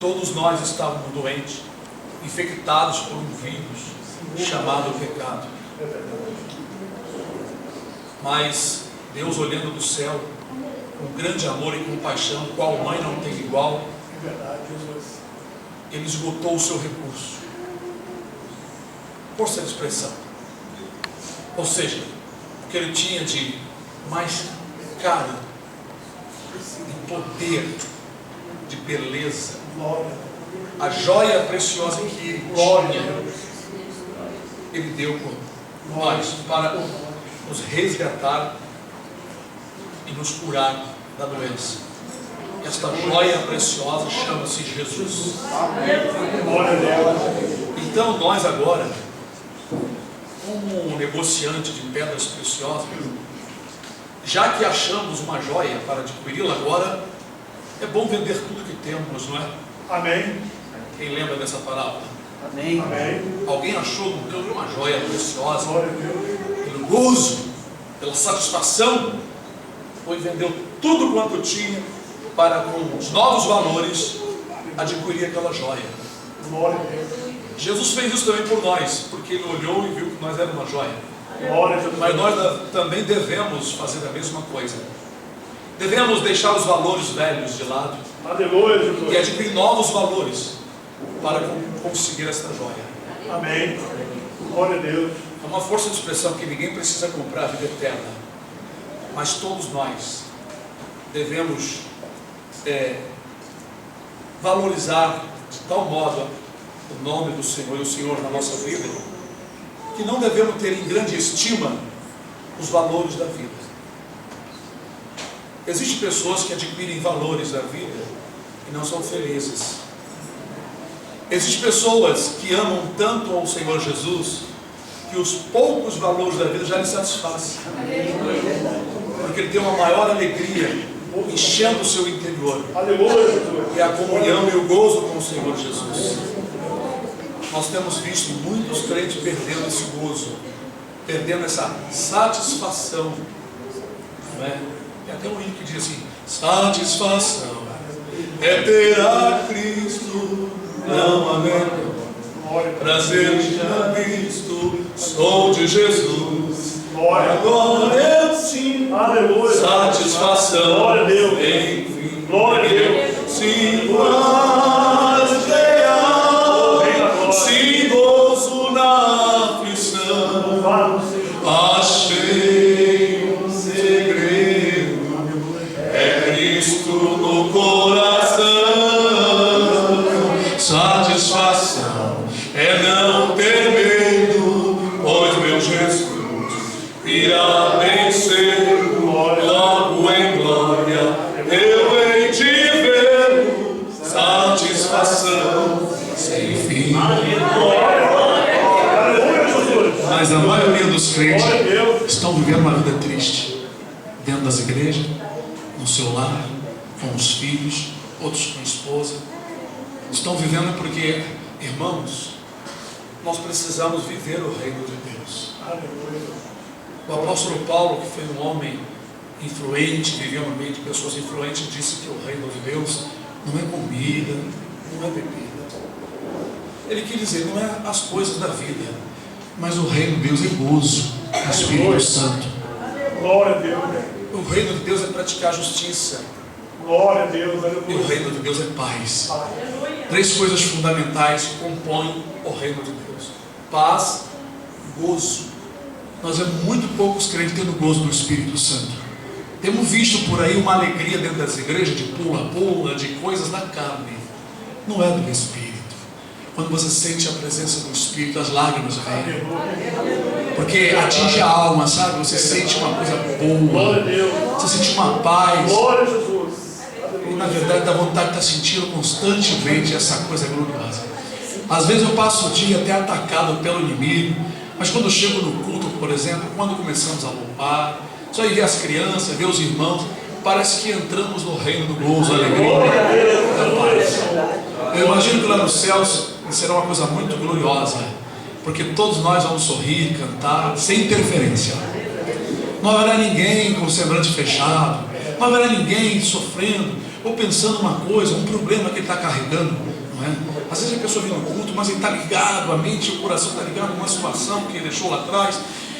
Todos nós estávamos doentes, infectados por um vírus chamado pecado. Mas Deus, olhando do céu, com grande amor e compaixão, qual mãe não tem igual, Ele esgotou o seu recurso. Força de expressão. Ou seja, o que Ele tinha de mais caro, de poder, de beleza, a joia preciosa que Ele tinha, Ele deu por nós, para nos resgatar e nos curar da doença. Esta joia preciosa chama-se Jesus. Então nós agora, como negociante de pedras preciosas, já que achamos uma joia para adquiri-la agora, é bom vender tudo que temos, não é? Amém. Quem lembra dessa palavra? Amém. Amém. Alguém achou no campo uma joia preciosa, pelo gozo, pela satisfação, foi e vendeu tudo quanto tinha para, com os novos valores, adquirir aquela joia. Glória a Deus. Jesus fez isso também por nós, porque Ele olhou e viu que nós éramos uma joia. Glória a Deus. Mas nós também devemos fazer a mesma coisa. Devemos deixar os valores velhos de lado Aleluia, e Jesus. adquirir novos valores para conseguir esta joia. Amém. Glória a Deus. É uma força de expressão que ninguém precisa comprar a vida eterna, mas todos nós devemos valorizar de tal modo o nome do Senhor e o Senhor na nossa vida, que não devemos ter em grande estima os valores da vida. Existem pessoas que adquirem valores da vida e não são felizes. Existem pessoas que amam tanto ao Senhor Jesus que os poucos valores da vida já lhe satisfazem, porque Ele tem uma maior alegria enchendo o seu interior, Aleluia, Jesus. e a comunhão e o gozo com o Senhor Jesus. Nós temos visto muitos crentes perdendo esse gozo, perdendo essa satisfação, não é? Tem até um hino que diz assim: satisfação é ter a Cristo, não há medo. Prazer já visto, sou de Jesus. Glória. Agora eu sinto Aleluia. satisfação. Glória a Deus. Enfim, Glória a Deus. sinto a real, se gozo na aflição. Louvado seja. Achei um segredo, é Cristo no coração. Satisfação é não ter medo, pois meu Jesus irá vencer. Logo em glória eu hei de ver satisfação sem fim. Aleluia, Jesus. Mas a maioria dos crentes Glória a Deus. estão vivendo uma vida triste dentro das igrejas, no seu lar, com os filhos, outros com a esposa. Estão vivendo porque, irmãos, nós precisamos viver o reino de Deus. Aleluia. O apóstolo Paulo, que foi um homem influente, viveu no meio de pessoas influentes, disse que o reino de Deus não é comida, não é bebida. Ele quis dizer, não é as coisas da vida, mas o reino de Deus é gozo, é o Espírito Santo. Glória a Deus. O reino de Deus é praticar justiça, Glória a Deus. e o Aleluia. reino de Deus é paz. Três coisas fundamentais compõem o reino de Deus: paz, gozo. Nós vemos muito poucos crentes tendo gozo do Espírito Santo. Temos visto por aí uma alegria dentro das igrejas de pula-pula, de coisas da carne. Não é do Espírito. Quando você sente a presença do Espírito, as lágrimas vêm, porque atinge a alma, sabe? Você sente uma coisa Glória a boa, Deus. você sente uma paz, Glória a Jesus. e na verdade dá vontade de estar sentindo constantemente essa coisa gloriosa. Às vezes eu passo o dia até atacado pelo inimigo, mas quando eu chego no culto, por exemplo, quando começamos a louvar, só ir ver as crianças, ver os irmãos, parece que entramos no reino do gozo, da alegria, da paz. Eu imagino que lá nos céus será uma coisa muito gloriosa, porque todos nós vamos sorrir, cantar, sem interferência. Não haverá ninguém com o semblante fechado, não haverá ninguém sofrendo, ou pensando uma coisa, um problema que ele está carregando, não é? Às vezes a pessoa vem no culto, mas ele está ligado, a mente e o coração está ligado a uma situação que ele deixou lá atrás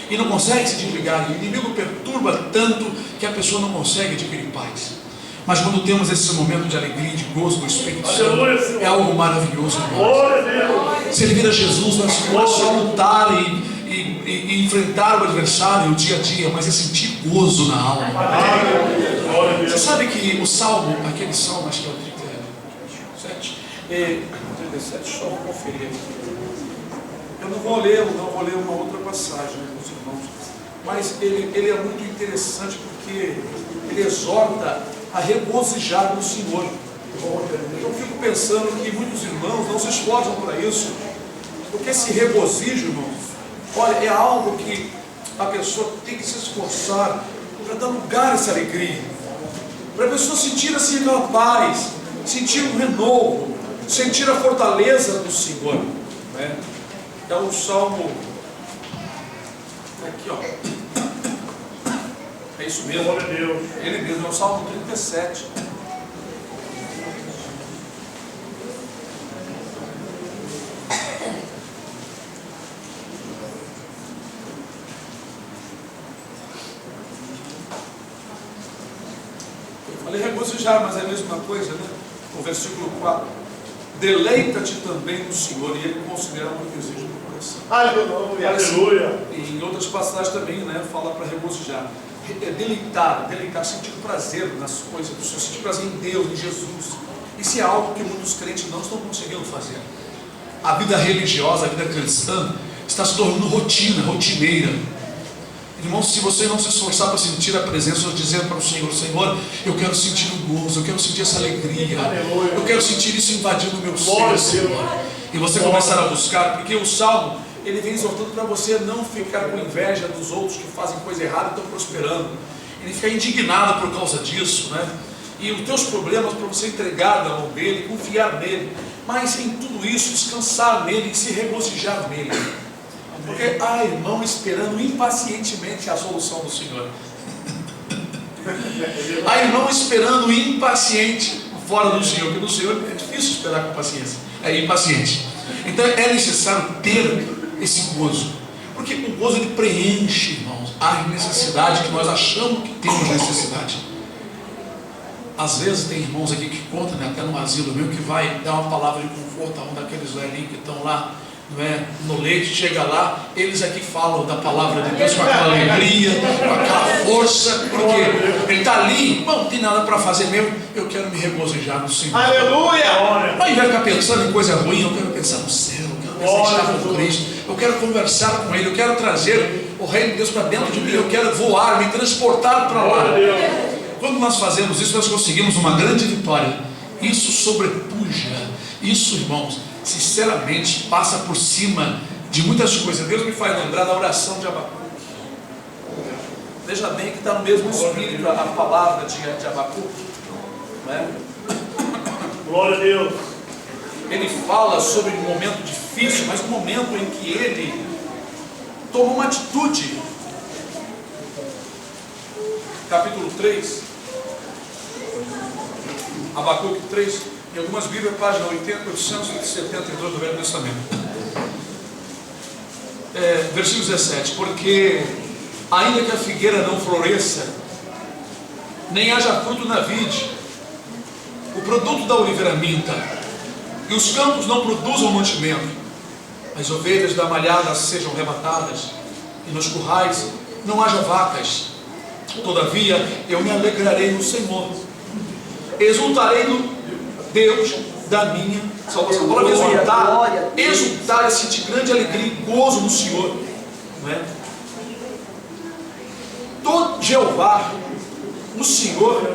e não consegue se desligar. E o inimigo perturba tanto que a pessoa não consegue adquirir paz. Mas quando temos esse momento de alegria, de gozo do Espírito Santo, é algo maravilhoso. Servir a Jesus não é só lutar e enfrentar o adversário o dia a dia, mas é sentir gozo na alma. Você sabe que o salmo, aquele salmo, acho que é o 37, só vou conferir. Eu não vou ler uma outra passagem, meus irmãos, mas ele é muito interessante porque ele exorta a regozijar no Senhor. Eu fico pensando que muitos irmãos não se esforçam para isso, porque esse regozijo, irmãos, olha, é algo que a pessoa tem que se esforçar para dar lugar a essa alegria, para a pessoa sentir assim aquela paz, sentir um renovo, sentir a fortaleza do Senhor, né? É o Salmo, aqui ó, é isso mesmo, ele mesmo, é o Salmo 37. Falei regozijar, mas é a mesma coisa, né? O versículo 4: deleita-te também no Senhor, e ele considera um desejo do coração. Aleluia. E em outras passagens também, né, fala para regozijar. Deleitar, sentir prazer nas coisas do Senhor, sentir prazer em Deus, em Jesus. Isso é algo que muitos crentes não estão conseguindo fazer. A vida religiosa, a vida cristã, está se tornando rotineira. Irmãos, se você não se esforçar para sentir a presença, dizer para o Senhor: Senhor, eu quero sentir o gozo, eu quero sentir essa alegria, eu quero sentir isso invadindo o meu ser, Senhor. E você começar a buscar, porque o Salmo, ele vem exortando para você não ficar com inveja dos outros que fazem coisa errada e estão prosperando. Ele fica indignado por causa disso, né? E os teus problemas para você entregar na mão dele, confiar nele, mas em tudo isso, descansar nele e se regozijar nele. Porque há irmão esperando impacientemente a solução do Senhor. Há irmão esperando impaciente fora do Senhor, porque no Senhor é difícil esperar com paciência, é impaciente. Então é necessário ter esse gozo, porque o gozo ele preenche, irmãos, a necessidade que nós achamos que temos necessidade. Às vezes tem irmãos aqui que contam, né, até no asilo meu, que vai dar uma palavra de conforto a um daqueles velhinhos que estão lá, não é, no leite, chega lá, eles aqui falam da palavra de Deus com aquela alegria, com aquela força, porque ele está ali, não tem nada para fazer mesmo, eu quero me regozijar no Senhor. Aleluia! Ao invés de ficar pensando em coisa ruim, eu quero pensar no céu, eu quero estar com Cristo, eu quero conversar com Ele, eu quero trazer o reino de Deus para dentro de mim, eu quero voar, me transportar para lá. Quando nós fazemos isso, nós conseguimos uma grande vitória. Isso sobrepuja, isso, irmãos, sinceramente passa por cima de muitas coisas. Deus me faz lembrar da oração de Abacuque. Veja bem que está no mesmo espírito a palavra de Abacuque, né? Glória a Deus. Ele fala sobre um momento difícil, mas um momento em que ele tomou uma atitude. Capítulo 3, Abacuque 3, em algumas Bíblias, página 872 do Velho Testamento. Versículo 17: porque ainda que a figueira não floresça, nem haja fruto na vide, o produto da oliveira minta, e os campos não produzam mantimento, as ovelhas da malhada sejam arrebatadas, e nos currais não haja vacas, todavia eu me alegrarei no Senhor, exultarei no Deus da minha salvação. A palavra exultar é sentir grande alegria e gozo no Senhor, não é? Todo Jeová, o Senhor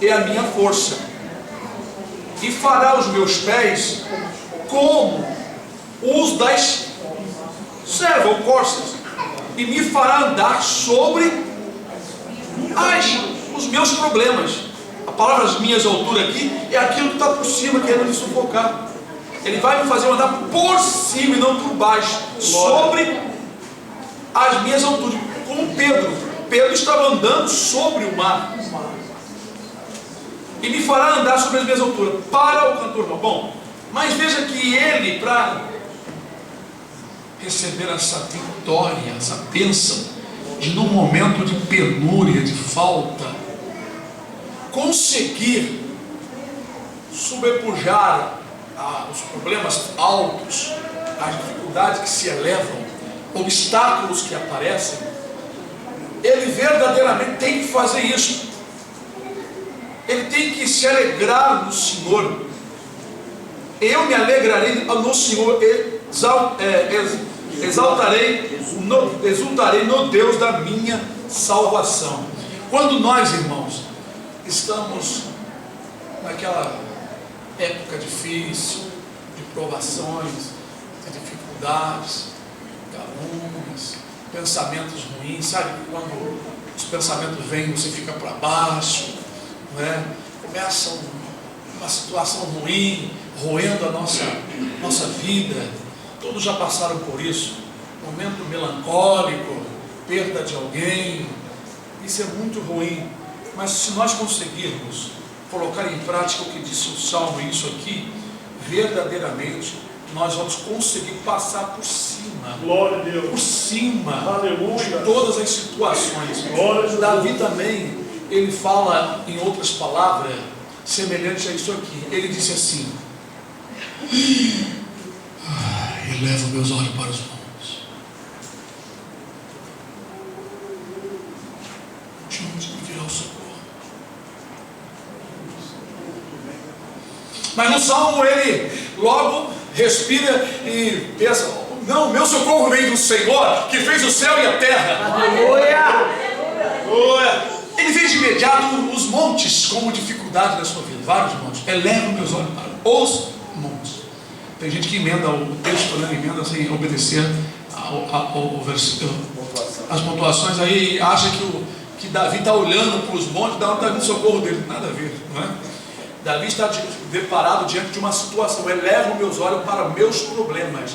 é a minha força, e fará os meus pés como os das servas ou corças, e me fará andar sobre os meus problemas. A palavra as minhas alturas aqui é aquilo que está por cima querendo me sufocar. Ele vai me fazer andar por cima e não por baixo, sobre as minhas alturas. Como Pedro estava andando sobre o mar. e me fará andar sobre as minhas alturas. Para o cantor mau. Bom, mas veja que ele, para receber essa vitória, essa bênção, de num momento de penúria, de falta, conseguir sobrepujar os problemas altos, as dificuldades que se elevam, obstáculos que aparecem, ele verdadeiramente tem que fazer isso. Ele tem que se alegrar no Senhor. Eu me alegrarei no Senhor, exultarei no Deus da minha salvação. Quando nós, irmãos, estamos naquela época difícil, de provações, de dificuldades, calúnias, pensamentos ruins, sabe? Quando os pensamentos vêm, você fica para baixo, né? Começa uma situação ruim, roendo a nossa vida. Todos já passaram por isso. Momento melancólico, perda de alguém. Isso é muito ruim. Mas se nós conseguirmos colocar em prática o que disse o Salmo, isso aqui, verdadeiramente nós vamos conseguir passar por cima. Glória a Deus. Por cima. Aleluia. De todas as situações. Glória a Deus. Davi também, ele fala em outras palavras semelhantes a isso aqui. Ele disse assim: elevo meus olhos para os montes, de onde me virá o socorro? Mas no Salmo ele logo respira e pensa: não, meu socorro vem do Senhor, que fez o céu e a terra. Aleluia! Ele vê de imediato os montes como dificuldade da sua vida, vários montes. Elevo meus olhos para os montes. Tem gente que emenda o texto, né? Emenda sem obedecer ao versículo, as pontuações, aí acha que Davi está olhando para os montes, da onde está vindo o socorro dele. Nada a ver, não é? Davi está deparado diante de uma situação: elevo meus olhos para meus problemas.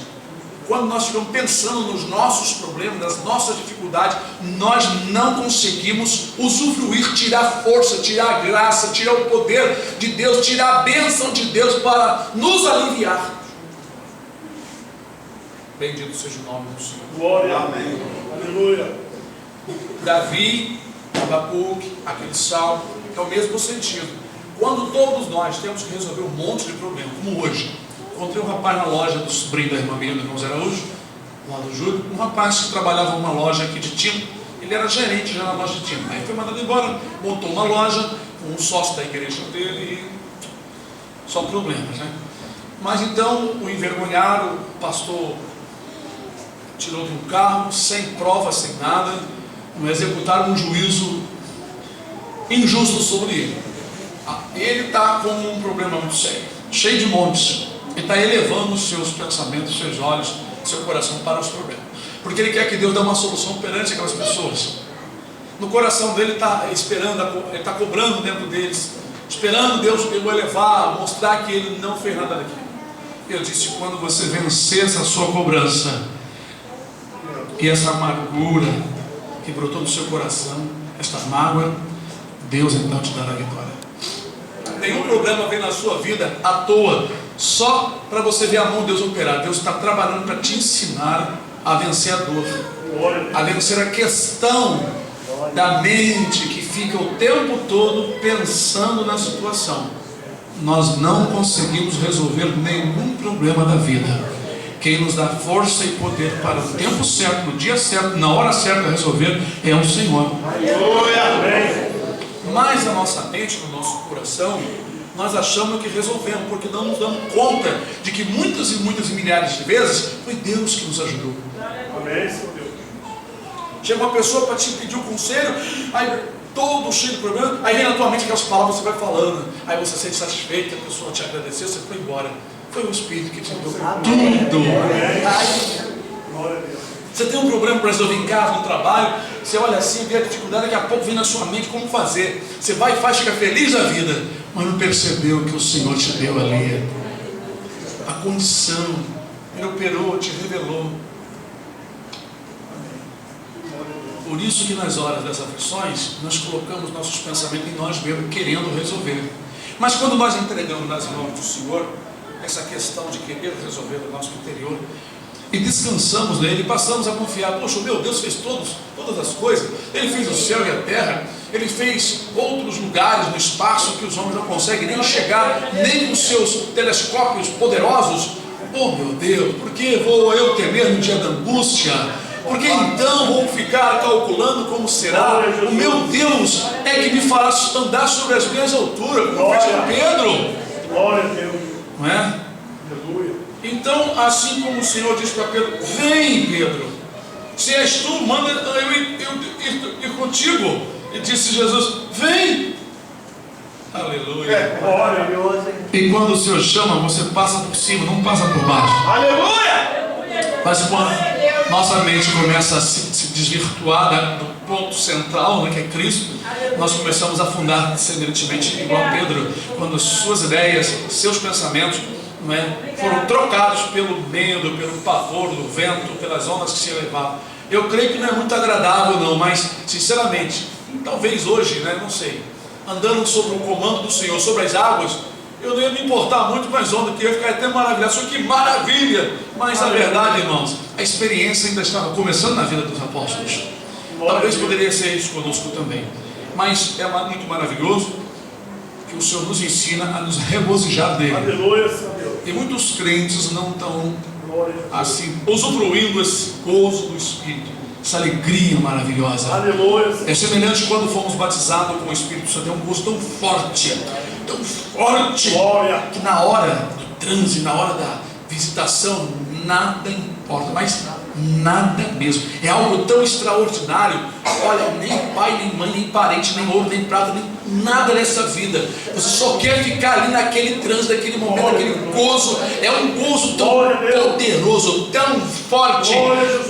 Quando nós ficamos pensando nos nossos problemas, nas nossas dificuldades, nós não conseguimos usufruir, tirar força, tirar a graça, tirar o poder de Deus, tirar a bênção de Deus para nos aliviar. Bendito seja o nome do Senhor. Glória. Amém. Aleluia. Davi, Abacuque, aquele salmo, é o mesmo sentido. Quando todos nós temos que resolver um monte de problemas, como hoje. Encontrei um rapaz na loja do sobrinho da irmã minha, do irmão Zé Araújo, lá do Júlio, um rapaz que trabalhava numa loja aqui de tinta. Ele era gerente já na loja de tinta. Aí foi mandado embora, montou uma loja com um sócio da igreja dele e só problemas, né? Mas então o envergonharam, o pastor tirou de um carro, sem prova, sem nada, executaram um juízo injusto sobre ele. Ele está com um problema muito sério, cheio de montes. Ele está elevando os seus pensamentos, os seus olhos, seu coração para os problemas, porque ele quer que Deus dê uma solução perante aquelas pessoas. No coração dele está esperando, ele está cobrando dentro deles, esperando Deus o elevar, mostrar que ele não fez nada daquilo. Eu disse: quando você vencer essa sua cobrança e essa amargura que brotou do seu coração, esta mágoa, Deus então te dará a vitória. Nenhum problema vem na sua vida à toa, só para você ver a mão de Deus operar. Deus está trabalhando para te ensinar a vencer a dor, a vencer a questão da mente que fica o tempo todo pensando na situação. Nós não conseguimos resolver nenhum problema da vida. Quem nos dá força e poder para o tempo certo, no dia certo, na hora certa resolver é o Senhor. Mas a nossa mente, no nosso coração, nós achamos que resolvemos, porque não nos damos conta de que muitas e muitas e milhares de vezes foi Deus que nos ajudou. Amém, Senhor Deus. Chega uma pessoa para te pedir um conselho, aí todo cheio de problema, aí vem na tua mente aquelas palavras que você vai falando, aí você se sente satisfeito, a pessoa te agradeceu, você foi embora. Foi o Espírito que te deu tudo. Glória a Deus. Você tem um problema para resolver em casa, no trabalho, você olha assim, vê a dificuldade, daqui a pouco vem na sua mente como fazer. Você vai e faz, fica feliz da vida, mas não percebeu que o Senhor te deu ali a condição. Ele operou, te revelou. Por isso que nas horas das aflições, nós colocamos nossos pensamentos em nós mesmos, querendo resolver. Mas quando nós entregamos nas mãos do Senhor essa questão de querer resolver o nosso interior e descansamos nele, passamos a confiar: poxa, meu Deus fez todas as coisas, Ele fez o céu e a terra, Ele fez outros lugares no espaço que os homens não conseguem nem chegar, nem com seus telescópios poderosos. Oh meu Deus, por que vou eu temer no dia da angústia? Por que então vou ficar calculando como será? O meu Deus é que me fará andar sobre as minhas alturas, como fez com Pedro. Glória a Deus. Não é? Aleluia. Então, assim como o Senhor disse para Pedro: vem, Pedro, se és tu, manda eu ir contigo. E disse Jesus: vem. Aleluia. Glória a Deus. E quando o Senhor chama, você passa por cima, não passa por baixo. Aleluia. Mas quando nossa mente começa a se desvirtuar do ponto central, né, que é Cristo, nós começamos a afundar semelhantemente igual Pedro, quando suas ideias, seus pensamentos, não é, foram trocados pelo medo, pelo pavor do vento, pelas ondas que se elevavam. Eu creio que não é muito agradável não, mas sinceramente, talvez hoje, né, não sei, andando sob o comando do Senhor, sobre as águas, eu não ia me importar muito com as ondas, que eu ia ficar até maravilhado. Só que maravilha! Mas na verdade, irmãos, a experiência ainda estava começando na vida dos apóstolos. Talvez poderia ser isso conosco também. Mas é muito maravilhoso que o Senhor nos ensina a nos regozijar dele. Aleluia, Senhor. E muitos crentes não estão assim, usufruindo esse gozo do Espírito, essa alegria maravilhosa. Aleluia. É semelhante quando fomos batizados com o Espírito Santo. É um gozo tão forte, Glória. que na hora do trânsito, na hora da visitação, nada importa, mas nada mesmo. É algo tão extraordinário. Olha, nem pai, nem mãe, nem parente, nem ouro, nem prata, nem nada nessa vida. Você só quer ficar ali naquele trânsito, naquele momento, naquele gozo. É um gozo tão poderoso, tão forte,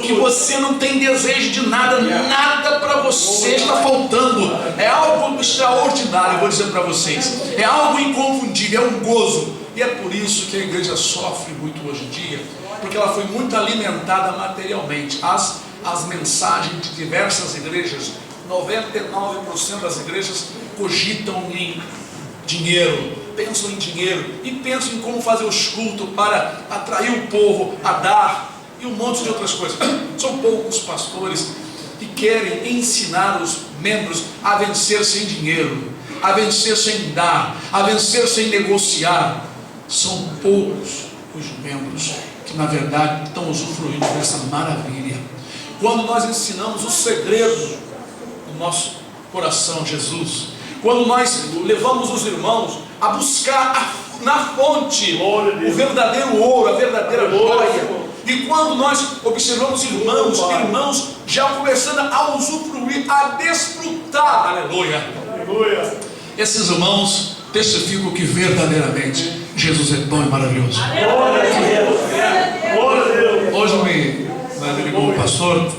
que você não tem desejo de nada, nada para você está faltando. É algo extraordinário, vou dizer para vocês. É algo inconfundível, é um gozo. E é por isso que a igreja sofre muito hoje em dia, porque ela foi muito alimentada materialmente. As mensagens de diversas igrejas, 99% das igrejas cogitam em dinheiro, pensam em dinheiro e pensam em como fazer os cultos para atrair o povo a dar e um monte de outras coisas. São poucos pastores que querem ensinar os membros a vencer sem dinheiro, a vencer sem dar, a vencer sem negociar. São poucos os membros que na verdade estão usufruindo dessa maravilha. Quando nós ensinamos o segredo do nosso coração, Jesus, quando nós levamos os irmãos a buscar na fonte o verdadeiro ouro, a verdadeira joia, e quando nós observamos irmãos já começando a usufruir, a desfrutar, aleluia, esses irmãos testificam que verdadeiramente Jesus é bom e maravilhoso. Hoje me ligou o pastor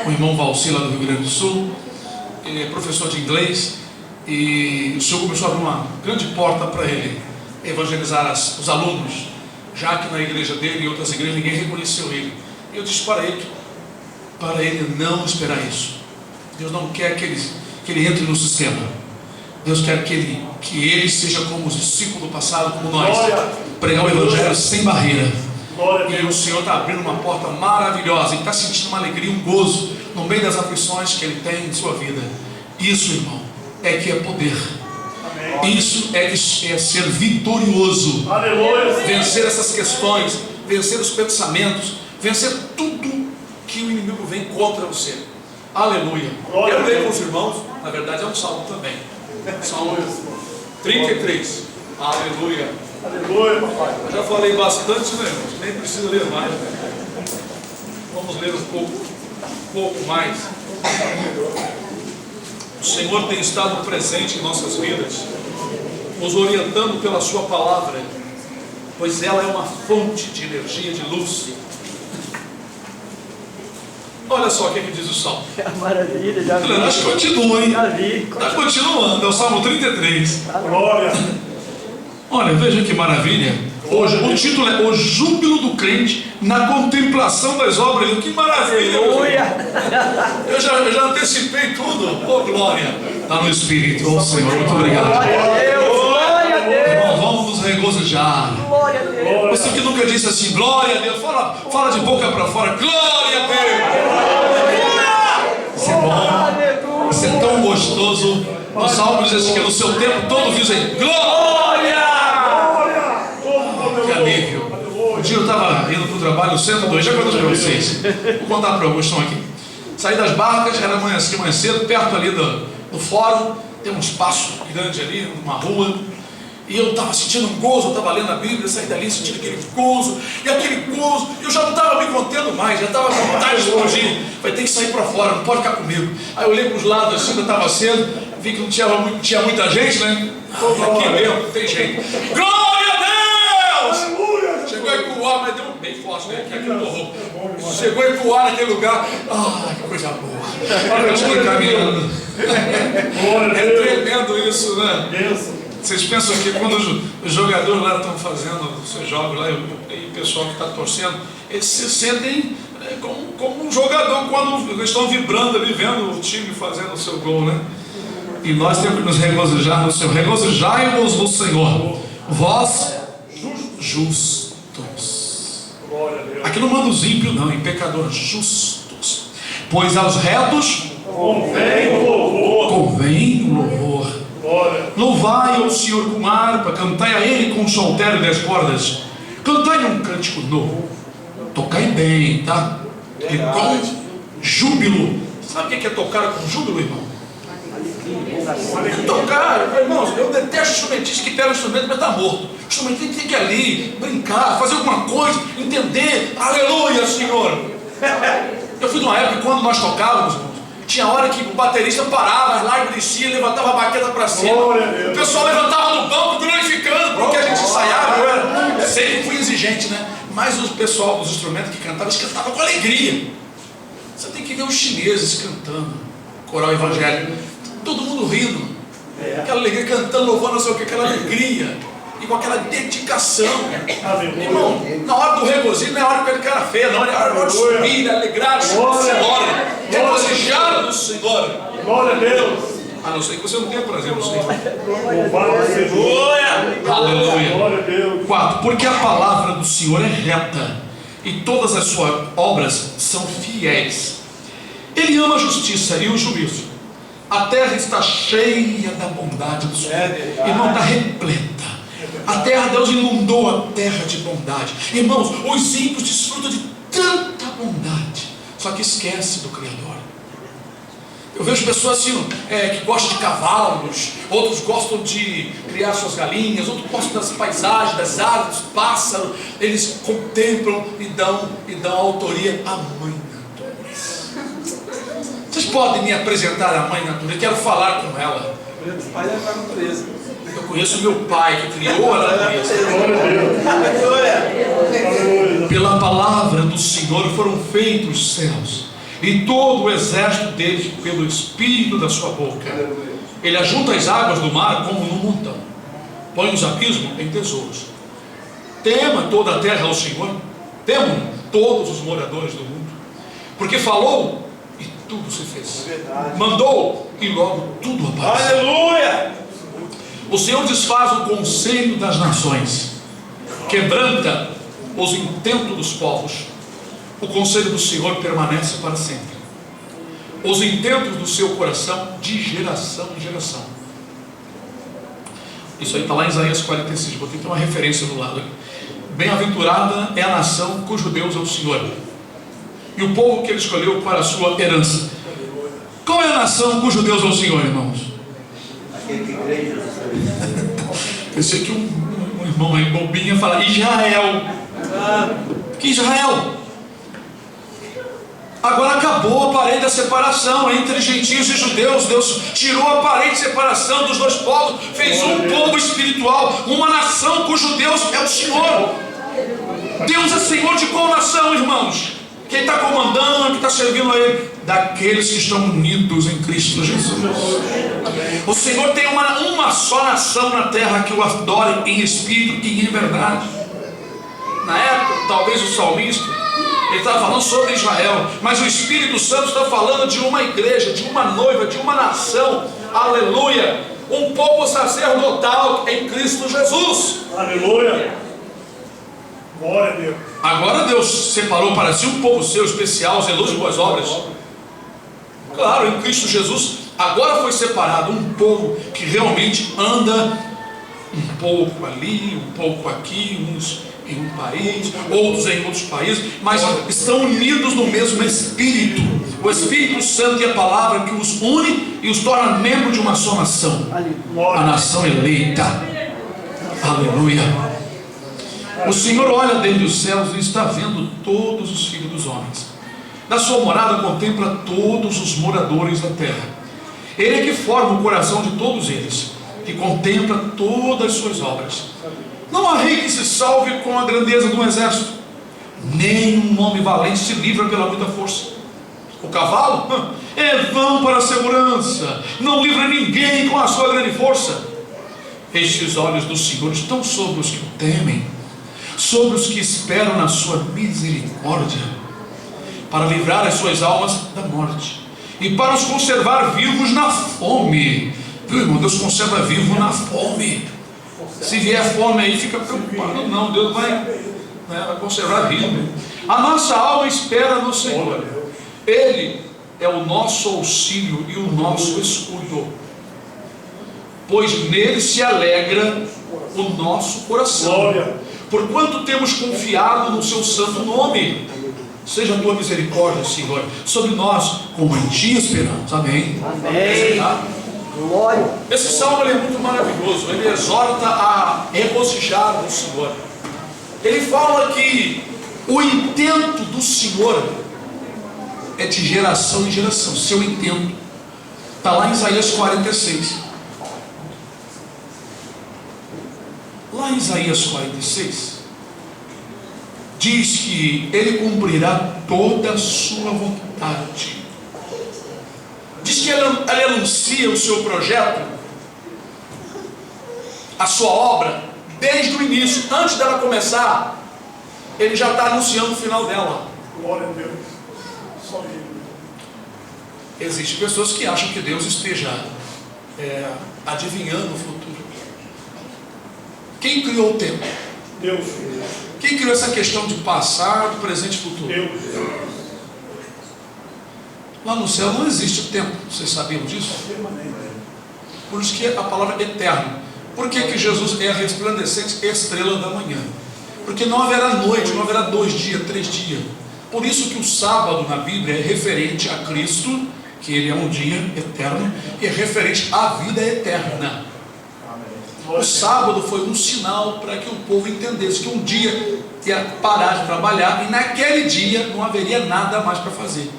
o irmão Valci lá do Rio Grande do Sul, professor de inglês, e o Senhor começou a abrir uma grande porta para ele evangelizar os alunos, já que na igreja dele e outras igrejas ninguém reconheceu ele. E eu disse para ele não esperar isso. Deus não quer que ele entre no sistema. Deus quer que ele seja como os discípulos do passado, como nós, pregar o evangelho sem barreira. E o Senhor está abrindo uma porta maravilhosa, e está sentindo uma alegria, um gozo no meio das aflições que ele tem em sua vida. Isso, irmão, é que é poder. Isso é ser vitorioso. Vencer essas questões, vencer os pensamentos, vencer tudo que o inimigo vem contra você. Aleluia. Eu leio com os irmãos, na verdade é um salmo também. Salmo 33. Aleluia. Aleluia, papai. Eu já falei bastante, né, irmãos? Nem precisa ler mais. Vamos ler um pouco mais. O Senhor tem estado presente em nossas vidas, nos orientando pela sua palavra, pois ela é uma fonte de energia, de luz. Olha só o que diz o Salmo. Maravilha, já vi. Mas continua, hein? Já vi. Está continuando, é o Salmo 33. Glória. Olha, veja que maravilha. Hoje, o título é O Júbilo do Crente na Contemplação das Obras. Que maravilha! Aleluia. Eu já antecipei tudo. Oh, glória! Está no Espírito. Oh Senhor, muito obrigado. Irmão, vamos nos regozijar. Você que nunca disse assim, glória a Deus, fala de boca para fora, glória a Deus. Isso é bom, isso é tão gostoso. O Salmo diz assim, que no seu tempo todos dizem glória. Que alívio. Um dia eu estava indo para o trabalho, 102, já contei para vocês. Vou contar para alguns que estão aqui. Saí das barcas, era manhã cedo, perto ali do fórum, tem um espaço grande ali, uma rua. E eu estava sentindo um gozo, eu estava lendo a Bíblia, saí dali sentindo aquele gozo, e aquele gozo, eu já não estava me contendo mais, já estava com vontade de explodir. Vai ter que sair para fora, não pode ficar comigo. Aí eu olhei para os lados assim, eu estava cedo, vi que não tinha muita gente, né? Aqui mesmo, não tem jeito. Glória a Deus! Chegou a ecoar, mas deu um bem forte, né? Que aquilo torrou. Chegou a ecoar naquele lugar. Ah, que coisa boa. Eu estou caminhando. É tremendo isso, né? Vocês pensam que quando os jogadores lá estão fazendo os seus jogos lá, e o pessoal que está torcendo, eles se sentem como um jogador quando eles estão vibrando ali, vendo o time fazendo o seu gol, né? E nós temos que nos regozijar no Senhor. Regozijai-vos no Senhor, vós justos. Aqui não manda os ímpios, não, em pecadores justos. Pois aos retos convém o louvor. Louvai ao Senhor com harpa, cantai a Ele com saltério e 10 cordas. Cantai um cântico novo. Tocai bem, tá? E com júbilo. Sabe o que é tocar com júbilo, irmão? Tocar, irmãos, eu detesto instrumentista que pega o instrumento mas está morto. O instrumentista tem que ir ali, brincar, fazer alguma coisa, entender. Aleluia, Senhor. Eu fui de uma época quando nós tocávamos, tinha hora que o baterista parava, as lágrimas desciam, levantava a baqueta para cima. O pessoal levantava no banco glorificando, porque a gente ensaiava. Eu sempre fui exigente, né? Mas o pessoal dos instrumentos que cantavam, eles cantavam com alegria. Você tem que ver os chineses cantando, coral evangélico, todo mundo rindo, aquela alegria, cantando, louvando, não sei o que, aquela alegria. E com aquela dedicação. Irmão, na hora do regozijo não é hora de cara feia, não. É hora de subir, alegrar no Senhor. Regozijar no Senhor. Glória a Deus. A não ser que você não tenha prazer no Senhor. Aleluia. Glória a Deus. 4. Porque a palavra do Senhor é reta e todas as suas obras são fiéis. Ele ama a justiça e o juízo. A terra está cheia da bondade do Senhor. Irmão, está repleta. A terra, Deus inundou a terra de bondade. Irmãos, os ímpios desfrutam de tanta bondade, só que esquece do Criador. Eu vejo pessoas assim, que gostam de cavalos, outros gostam de criar suas galinhas, outros gostam das paisagens, das árvores, dos pássaros. Eles contemplam e dão autoria à Mãe Natureza. Vocês podem me apresentar a Mãe Natureza? Eu quero falar com ela. O pai é a natureza. Eu conheço meu pai que criou a natureza. Pela palavra do Senhor foram feitos os céus, e todo o exército deles pelo Espírito da sua boca. Ele ajunta as águas do mar como num montão, põe os abismos em tesouros. Tema toda a terra ao Senhor, temam todos os moradores do mundo, porque falou e tudo se fez, mandou e logo tudo apareceu. Aleluia! O Senhor desfaz o conselho das nações, quebranta os intentos dos povos. O conselho do Senhor permanece para sempre, os intentos do seu coração de geração em geração. Isso aí está lá em Isaías 46, botei uma referência do lado. Bem-aventurada é a nação cujo Deus é o Senhor, e o povo que ele escolheu para a sua herança. Qual é a nação cujo Deus é o Senhor, irmãos? Eu sei que um irmão aí bobinha fala Israel. Que Israel? Agora acabou a parede da separação entre gentios e judeus. Deus tirou a parede de separação dos dois povos, fez um povo espiritual, uma nação cujo Deus é o Senhor. Deus é Senhor de qual nação, irmãos? Quem está comandando, quem está servindo a Ele? Daqueles que estão unidos em Cristo Jesus. O Senhor tem uma só nação na terra que o adore em espírito e em verdade. Na época, talvez o salmista, ele estava falando sobre Israel, mas o Espírito Santo está falando de uma igreja, de uma noiva, de uma nação aleluia, um povo sacerdotal em Cristo Jesus. Aleluia. Glória a Deus. Agora Deus separou para si um povo seu especial, zeloso de boas obras. Claro, em Cristo Jesus, agora foi separado um povo que realmente anda um pouco ali, um pouco aqui, uns em um país, outros em outros países, mas estão unidos no mesmo Espírito. O Espírito Santo é a palavra que os une e os torna membros de uma só nação, a nação eleita. Aleluia. O Senhor olha desde os céus e está vendo todos os filhos dos homens. Da sua morada contempla todos os moradores da terra. Ele é que forma o coração de todos eles, que contempla todas as suas obras. Não há rei que se salve com a grandeza de um exército, nem um homem valente se livra pela muita força. O cavalo é vão para a segurança, não livra ninguém com a sua grande força. Estes olhos do Senhor estão sobre os que o temem, sobre os que esperam na sua misericórdia, para livrar as suas almas da morte e para os conservar vivos na fome. Viu, irmão? Deus conserva vivo na fome. Se vier fome aí, fica preocupado. Não, Deus vai conservar vivo. A nossa alma espera no Senhor. Ele é o nosso auxílio e o nosso escudo, pois nele se alegra o nosso coração. Porquanto temos confiado no seu santo nome. Seja a tua misericórdia, Senhor, sobre nós, como em ti esperamos. Amém. Amém. Glória. Esse salmo é muito maravilhoso. Ele exorta a regozijar no Senhor. Ele fala que o intento do Senhor é de geração em geração. Seu intento está lá em Isaías 46. Lá em Isaías 46 diz que ele cumprirá toda a sua vontade. Diz que ele anuncia o seu projeto, a sua obra, desde o início. Antes dela começar, ele já está anunciando o final dela. Glória a Deus. Só ele. Existem pessoas que acham que Deus esteja adivinhando o futuro. Quem criou o tempo? Deus. Quem criou essa questão de passado, presente e futuro? Deus. Lá no céu não existe tempo. Vocês sabiam disso? Por isso que a palavra é eterno. Por que Jesus é a resplandecente estrela da manhã? Porque não haverá noite, não haverá 2 dias, 3 dias. Por isso que o sábado na Bíblia é referente a Cristo, que ele é um dia eterno, e é referente à vida eterna. O sábado foi um sinal para que o povo entendesse que um dia ia parar de trabalhar e naquele dia não haveria nada mais para fazer.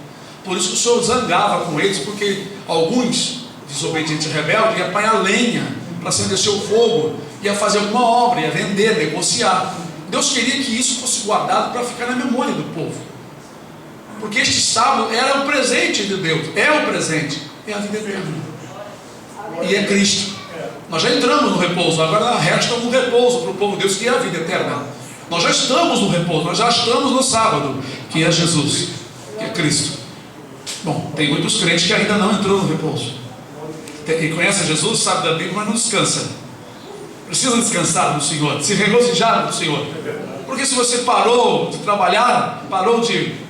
Por isso que o Senhor zangava com eles, porque alguns desobedientes e rebeldes iam apanhar lenha para acender seu fogo, ia fazer alguma obra, ia vender, negociar. Deus queria que isso fosse guardado para ficar na memória do povo, porque este sábado era o presente de Deus, é o presente, é a vida eterna, e é Cristo. Nós já entramos no repouso, agora resta um repouso para o povo de Deus, que é a vida eterna. Nós já estamos no repouso, nós já estamos no sábado, que é Jesus, que é Cristo. Bom, tem muitos crentes que ainda não entrou no repouso. Quem conhece Jesus sabe da Bíblia, mas não descansa. Precisa descansar no Senhor, se regozijar no Senhor. Porque se você parou de trabalhar, parou de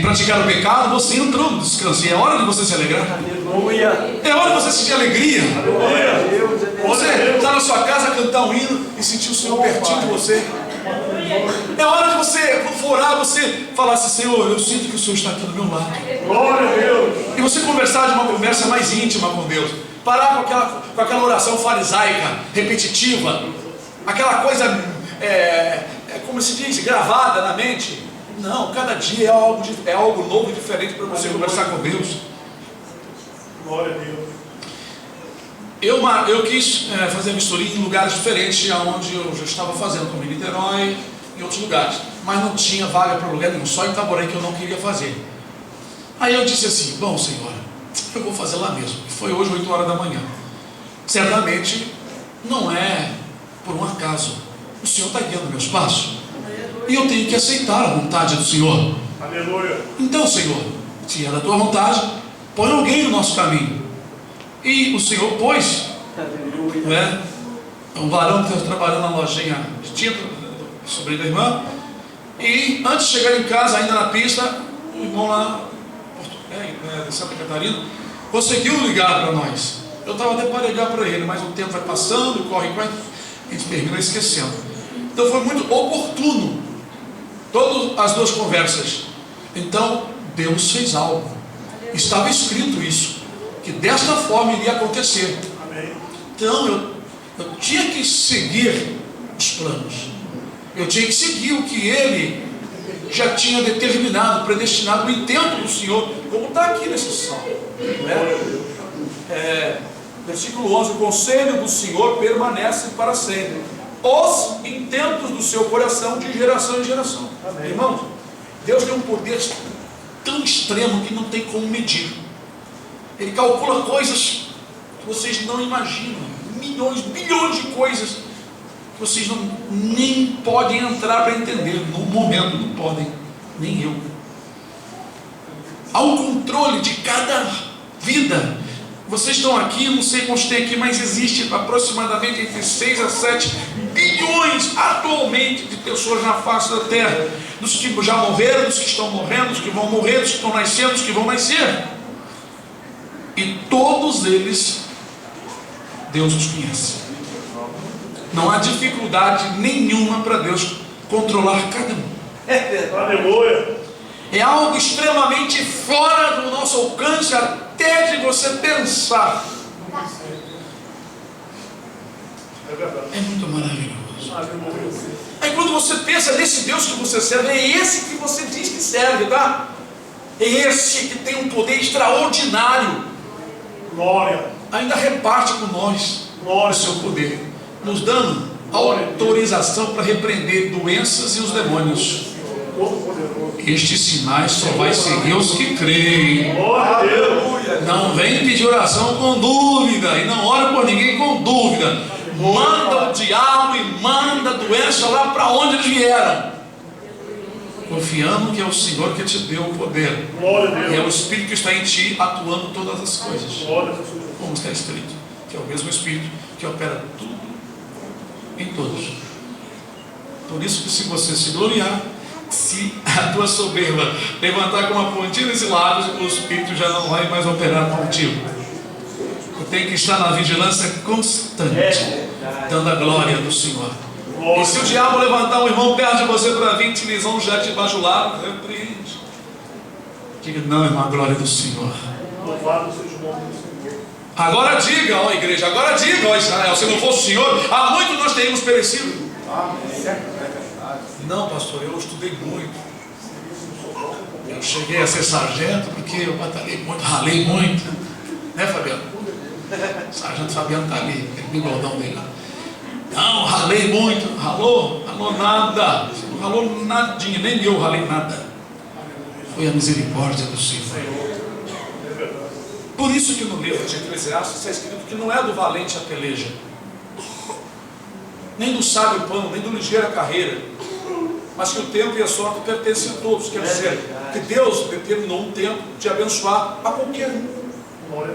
praticar o pecado, você entrou no descanso. E é hora de você se alegrar. Aleluia. É hora de você sentir alegria. Deus. Você está na sua casa, cantar um hino e sentir o Senhor pertinho de você. É hora de você, quando for orar, você falar assim: Senhor, eu sinto que o Senhor está aqui do meu lado. Glória a Deus. E você conversar de uma conversa mais íntima com Deus. Parar com aquela oração farisaica, repetitiva, aquela coisa, como se diz, gravada na mente. Não, cada dia é algo novo e diferente para você conversar com Deus. Glória a Deus. Eu quis fazer misturinha em lugares diferentes, onde eu já estava fazendo, como em Niterói e outros lugares, mas não tinha vaga para lugar nenhum, só em Itaboré que eu não queria fazer. Aí eu disse assim: bom, Senhor, eu vou fazer lá mesmo. E foi hoje 8 horas da manhã. Certamente não é por um acaso. O Senhor está guiando meus passos e eu tenho que aceitar a vontade do Senhor. Aleluia. Então, Senhor, se é da tua vontade, põe alguém no nosso caminho. E o Senhor pôs, né, um varão que estava trabalhando na lojinha de tinta, sobrinho da irmã, e antes de chegar em casa, ainda na pista, o irmão lá de Santa Catarina conseguiu ligar para nós. Eu estava até para ligar para ele, mas o tempo vai passando, corre, a gente termina esquecendo. Então foi muito oportuno todas as duas conversas. Então Deus fez algo, estava escrito isso, que desta forma iria acontecer. Então eu tinha que seguir os planos, eu tinha que seguir o que Ele já tinha determinado, predestinado, o intento do Senhor, como está aqui nesse salmo, versículo 11: o conselho do Senhor permanece para sempre, os intentos do seu coração de geração em geração. Amém. Irmãos, Deus tem um poder tão extremo que não tem como medir. Ele calcula coisas que vocês não imaginam, milhões, bilhões de coisas que vocês nem podem entrar para entender. No momento não podem, nem eu. Há um controle de cada vida. Vocês estão aqui, não sei quantos tem aqui, mas existe aproximadamente entre 6 a 7 bilhões atualmente de pessoas na face da terra, dos que já morreram, dos que estão morrendo, dos que vão morrer, dos que estão nascendo, dos que vão nascer, e todos eles Deus os conhece. Não há dificuldade nenhuma para Deus controlar cada um. Aleluia. É algo extremamente fora do nosso alcance, até de você pensar. É muito maravilhoso. Aí quando você pensa nesse Deus que você serve, é esse que você diz que serve, tá? É esse que tem um poder extraordinário. Glória. Ainda reparte com nós o seu poder, nos dando autorização para repreender doenças e os demônios. Estes sinais só vai seguir os que creem. Não vem pedir oração com dúvida, e não ora por ninguém com dúvida. Manda o diabo e manda a doença lá para onde eles vieram, confiando que é o Senhor que te deu o poder, e é o Espírito que está em ti atuando todas as coisas, como está escrito, que é o mesmo Espírito que opera tudo em todos. Por isso que se você se gloriar, se a tua soberba levantar com uma pontinha nesse lado, o Espírito já não vai mais operar contigo. Tu tem que estar na vigilância constante, dando a glória do Senhor. E se o diabo levantar um irmão perto de você para vir te lisonjear, te bajular, repreende. Diga: não, irmão, a glória do Senhor. Louvado seja o nome do Senhor. Agora diga, ó igreja, agora diga, ó Israel, se não fosse o Senhor, há muito nós teríamos perecido. Não, pastor, eu estudei muito. Eu cheguei a ser sargento porque eu batalhei muito, ralei muito. Né, Fabiano? O sargento Fabiano está ali, aquele bigodão dele lá. Não, ralei muito. Ralou nada. Não ralou nadinha, nem eu ralei nada. Foi a misericórdia do Senhor. Por isso que no livro de Eclesiastes está escrito que não é do valente a peleja, nem do sábio pão, nem do ligeiro a carreira, mas que o tempo e a sorte pertencem a todos. Quer dizer, que Deus determinou um tempo de abençoar a qualquer um,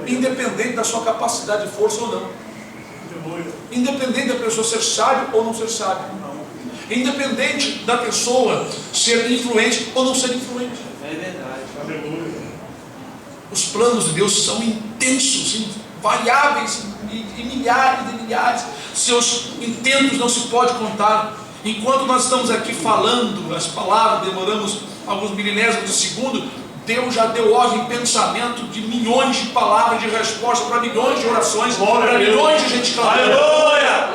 independente da sua capacidade de força ou não, independente da pessoa ser sábio ou não ser sábio, independente da pessoa ser influente ou não ser influente. É verdade. Os planos de Deus são intensos, variáveis e milhares e milhares. Seus intentos não se pode contar. Enquanto nós estamos aqui falando as palavras, demoramos alguns milésimos de segundo, Deus já deu ordem e pensamento de milhões de palavras de resposta para milhões de orações, para milhões de gente clamando. Aleluia!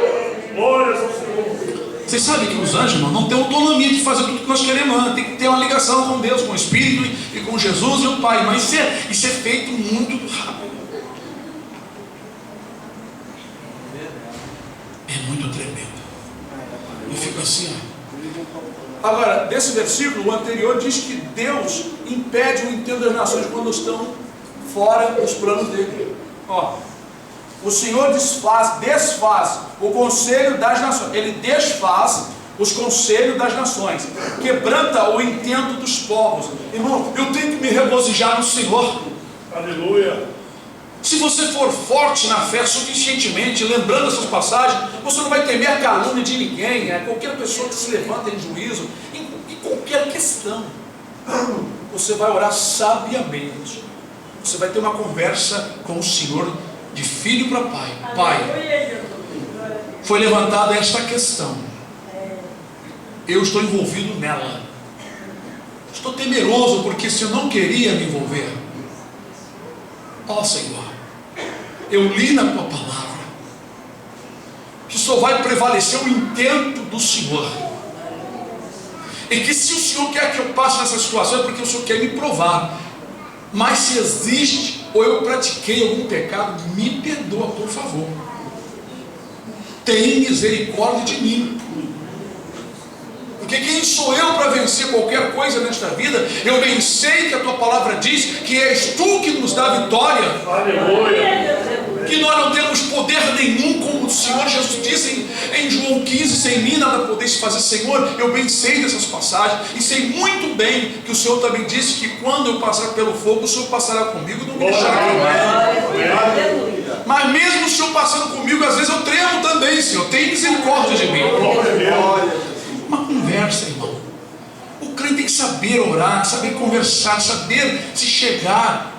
Glória ao Senhor. Vocês sabem que os anjos, irmão, não têm autonomia de fazer tudo que nós queremos, não. Tem que ter uma ligação com Deus, com o Espírito e com Jesus e o Pai. Mas isso é feito muito rápido. É muito tremendo. E fica assim, ó. Agora, desse versículo, o anterior diz que Deus impede o intento das nações quando estão fora dos planos dele. Ó, o Senhor desfaz o conselho das nações. Ele desfaz os conselhos das nações, quebranta o intento dos povos. Irmão, eu tenho que me regozijar no Senhor. Aleluia. Se você for forte na fé suficientemente, lembrando essas passagens, você não vai temer a calúnia de ninguém, qualquer pessoa que se levanta em juízo, em qualquer questão. Você vai orar sabiamente. Você vai ter uma conversa com o Senhor de filho para pai. Pai, foi levantada esta questão. Eu estou envolvido nela. Estou temeroso porque se eu não queria me envolver. Ó Senhor, eu li na tua palavra que só vai prevalecer o intento do Senhor. E que se o Senhor quer que eu passe nessa situação é porque o Senhor quer me provar. Mas se existe ou eu pratiquei algum pecado, me perdoa, por favor. Tem misericórdia de mim. Porque quem sou eu para vencer qualquer coisa nesta vida? Eu bem sei que a tua palavra diz que és tu que nos dá vitória. Aleluia. Que nós não temos poder nenhum, como o Senhor Jesus disse em João 15, sem mim nada podeis fazer. Senhor, eu bem sei dessas passagens, e sei muito bem que o Senhor também disse que quando eu passar pelo fogo, o Senhor passará comigo, não me deixará queimar. Mas mesmo o Senhor passando comigo, às vezes eu tremo também, Senhor, tem misericórdia de mim. Uma conversa, irmão. O crente tem que saber orar, saber conversar, saber se chegar.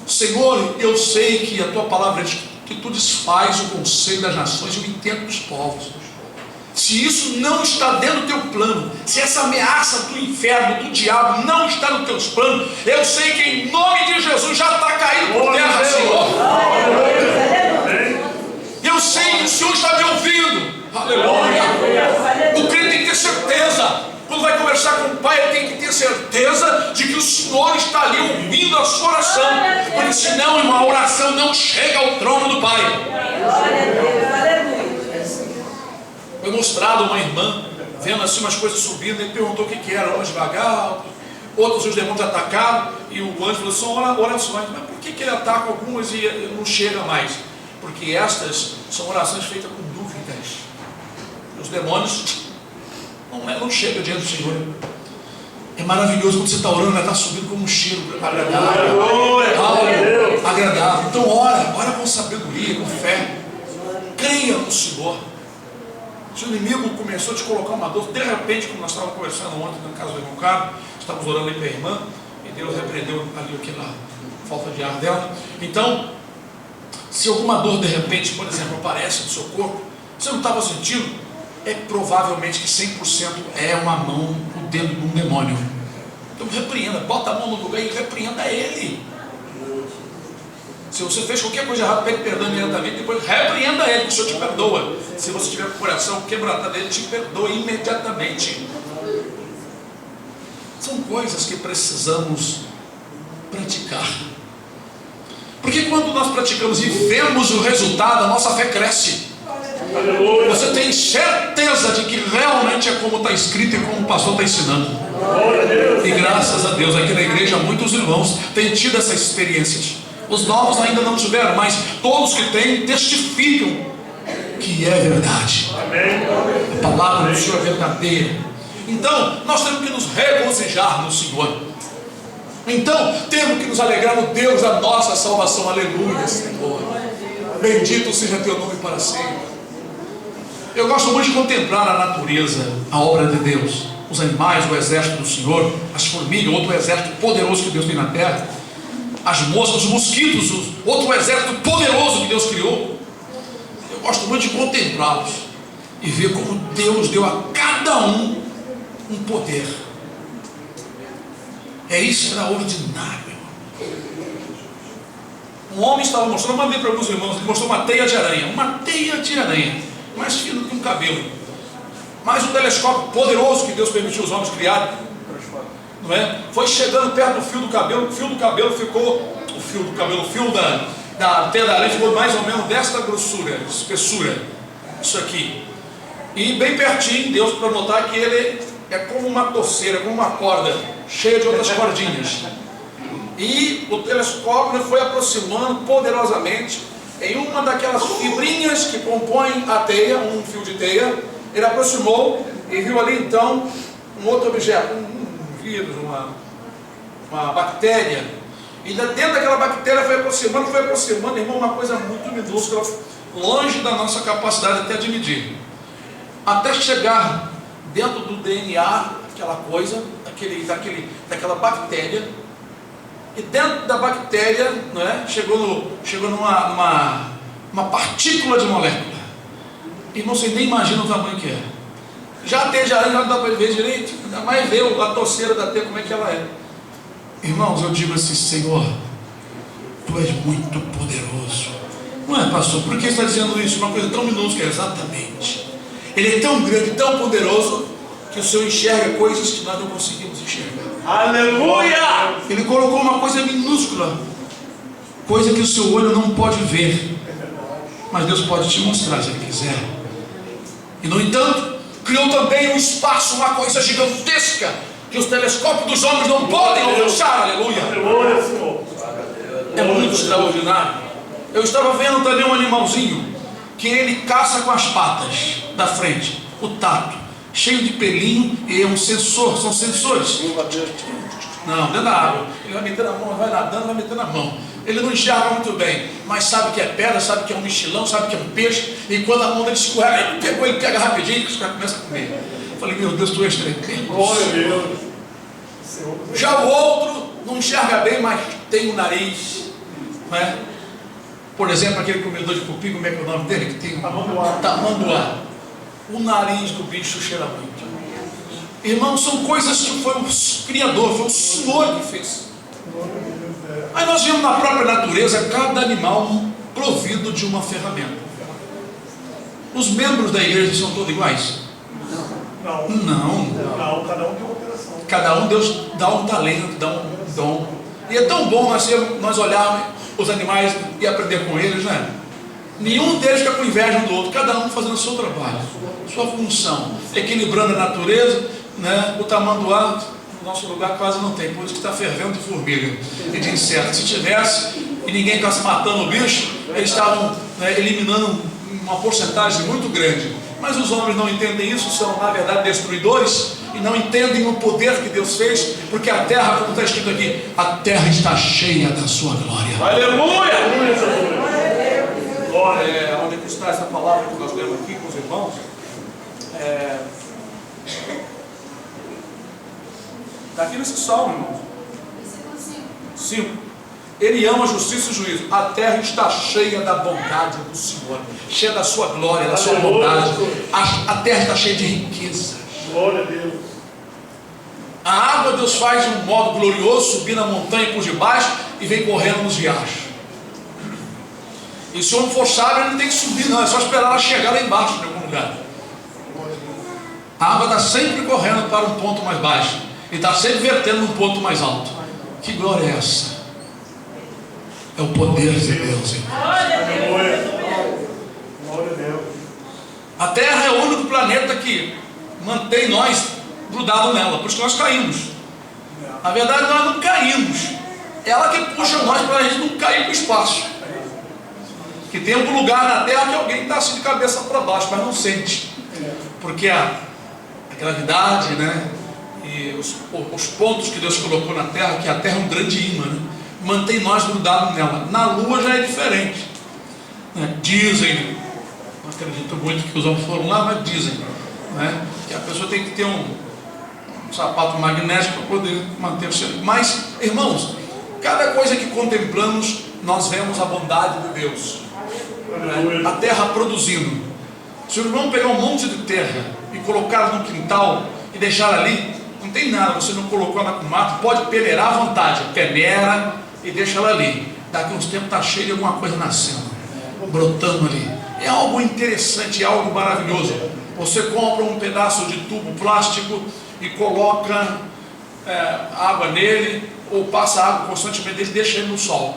Senhor, eu sei que a tua palavra diz que tu desfaz o conselho das nações e o intento dos povos. Se isso não está dentro do teu plano, se essa ameaça do inferno, do diabo não está nos teus planos, eu sei que em nome de Jesus já está caído por terra, Senhor. Eu sei que o Senhor está me ouvindo. Aleluia. O crente tem que ter certeza. Quando vai conversar com o Pai, ele tem que ter certeza de que o Senhor está ali ouvindo a sua oração. Porque senão, irmão, a oração não chega ao trono do Pai. Foi mostrado uma irmã vendo assim umas coisas subindo, ele perguntou o que era, anjo vagar, outros os demônios atacaram, e o anjo falou, são orações. Mas por que ele ataca algumas e não chega mais? Porque estas são orações feitas com dúvidas. Os demônios não chegam diante do Senhor. É maravilhoso quando você está orando, ela está subindo como um cheiro agradável. Agradável. Então ora com sabedoria, com fé. Creia no Senhor. Se o inimigo começou a te colocar uma dor, de repente, como nós estávamos conversando ontem na casa do irmão Carlos, estávamos orando ali para a irmã, e Deus repreendeu ali aquela falta de ar dela. Então, se alguma dor de repente, por exemplo, aparece no seu corpo, você não estava sentindo, é provavelmente que 100% é uma mão, o dedo de um demônio. Então repreenda, bota a mão no lugar e repreenda ele. Se você fez qualquer coisa errada, pede perdão imediatamente, depois repreenda ele, que o Senhor te perdoa. Se você tiver com o coração quebrantado, ele te perdoa imediatamente. São coisas que precisamos praticar. Porque quando nós praticamos e vemos o resultado, a nossa fé cresce. Aleluia. Você tem certeza de que realmente é como está escrito e como o pastor está ensinando. E graças a Deus, aqui na igreja muitos irmãos têm tido essas experiências. Os novos ainda não tiveram, mas todos que têm testificam que é verdade. A palavra do Senhor é verdadeira. Então nós temos que nos regozijar no Senhor. Então temos que nos alegrar no Deus da nossa salvação. Aleluia, Senhor. Bendito seja teu nome para sempre. Eu gosto muito de contemplar a natureza, a obra de Deus, os animais, o exército do Senhor, as formigas, outro exército poderoso que Deus tem na terra, as moscas, os mosquitos, outro exército poderoso que Deus criou. Eu gosto muito de contemplá-los e ver como Deus deu a cada um poder. É extraordinário. Um homem estava mostrando, eu mandei para alguns irmãos, ele mostrou uma teia de aranha, mais fino do que um cabelo, mas um telescópio poderoso que Deus permitiu os homens criarem, não é? Foi chegando perto do fio do cabelo, ficou, o fio da teia da aranha ficou mais ou menos desta grossura, espessura, isso aqui, e bem pertinho, Deus para notar que ele é como uma torceira, como uma corda, cheia de outras cordinhas. E o telescópio foi aproximando poderosamente em uma daquelas fibrinhas que compõem a teia, um fio de teia. Ele aproximou e viu ali então um outro objeto, um vírus, uma bactéria. E dentro daquela bactéria foi aproximando, irmão, uma coisa muito minúscula, longe da nossa capacidade até de medir. Até chegar dentro do DNA, aquela coisa, daquela bactéria, e dentro da bactéria, não é, chegou numa partícula de molécula. Irmão, você nem imagina o tamanho que é. Já a teia de aranha já não dá para ver direito, ainda mais ver a torceira da teia, como é que ela é. Irmãos, eu digo assim: Senhor, Tu és muito poderoso. Não é, pastor? Por que você está dizendo isso? Uma coisa tão minúscula. Exatamente. Ele é tão grande, tão poderoso, que o Senhor enxerga coisas que nós não conseguimos enxergar. Aleluia! Ele colocou uma coisa minúscula, coisa que o seu olho não pode ver, mas Deus pode te mostrar se Ele quiser. E no entanto, criou também um espaço, uma coisa gigantesca, que os telescópios dos homens não podem alcançar. Aleluia! Aleluia, Senhor! É muito extraordinário. Eu estava vendo também um animalzinho que ele caça com as patas da frente, o tato, cheio de pelinho, e é um sensor, são sensores. Não, dentro da água. Ele vai metendo a mão, vai nadando, vai metendo a mão. Ele não enxerga muito bem, mas sabe que é pedra, sabe que é um mexilhão, sabe que é um peixe, e quando a mão dele escorrega, ele pega rapidinho e os caras começam a comer. Eu falei: meu Deus, Tu és tremendo. Glória a Deus! Já o outro não enxerga bem, mas tem o nariz, né? Por exemplo, aquele comedor de cupim, como é que é o nome dele? Que tem tamanduá. O nariz do bicho cheira muito. Irmãos, são coisas que foi o Criador, foi o Senhor que fez. Aí nós vemos na própria natureza cada animal provido de uma ferramenta. Os membros da igreja são todos iguais? Não. Não. Cada um tem uma operação. Cada um, Deus dá um talento, dá um dom. E é tão bom nós olharmos os animais e aprender com eles, né? Nenhum deles fica com inveja um do outro, cada um fazendo o seu trabalho, sua função, equilibrando a natureza, né? O tamanduá, no nosso lugar quase não tem, por isso que está fervendo de formiga e de inseto. Se tivesse e ninguém ficasse matando o bicho, eles estavam, né, eliminando uma porcentagem muito grande. Mas os homens não entendem isso, são na verdade destruidores e não entendem o poder que Deus fez, porque a terra, como está escrito aqui, a terra está cheia da sua glória. Aleluia! Glória! Onde está essa palavra que nós lemos aqui com os irmãos? Está aqui nesse salmo, irmãos. 5. Ele ama a justiça e o juízo. A terra está cheia da bondade do Senhor, cheia da sua glória, da sua bondade. A terra está cheia de riqueza. Glória a Deus. A água Deus faz de um modo glorioso, subir na montanha por debaixo e vem correndo nos riachos. E se o homem for sábio, ele não tem que subir, não, é só esperar ela chegar lá embaixo em algum lugar. A água está sempre correndo para um ponto mais baixo e está sempre vertendo num ponto mais alto. Que glória é essa? É o poder de Deus, irmão. Glória a Deus. A Terra é o único planeta que mantém nós grudados nela, por isso que nós caímos. Na verdade, nós não caímos, ela que puxa nós para a gente não cair para o espaço. Que tem algum lugar na Terra que alguém está assim de cabeça para baixo, mas não sente, porque a gravidade, né, e os pontos que Deus colocou na Terra, que a Terra é um grande imã, né, mantém nós grudados nela. Na Lua já é diferente, né? Dizem, não acredito muito que os homens foram lá, mas dizem, né, que a pessoa tem que ter um sapato magnético para poder manter o seu. Mas, irmãos, cada coisa que contemplamos, nós vemos a bondade de Deus, né? A terra produzindo. Se o irmão pegar um monte de terra e colocar no quintal e deixar ali, não tem nada, você não colocou ela com mato, pode peneirar à vontade, peneira e deixa ela ali. Daqui a uns tempos está cheio de alguma coisa nascendo, brotando ali. É algo interessante, é algo maravilhoso. Você compra um pedaço de tubo plástico e coloca água nele, ou passa água constantemente e deixa ele no sol.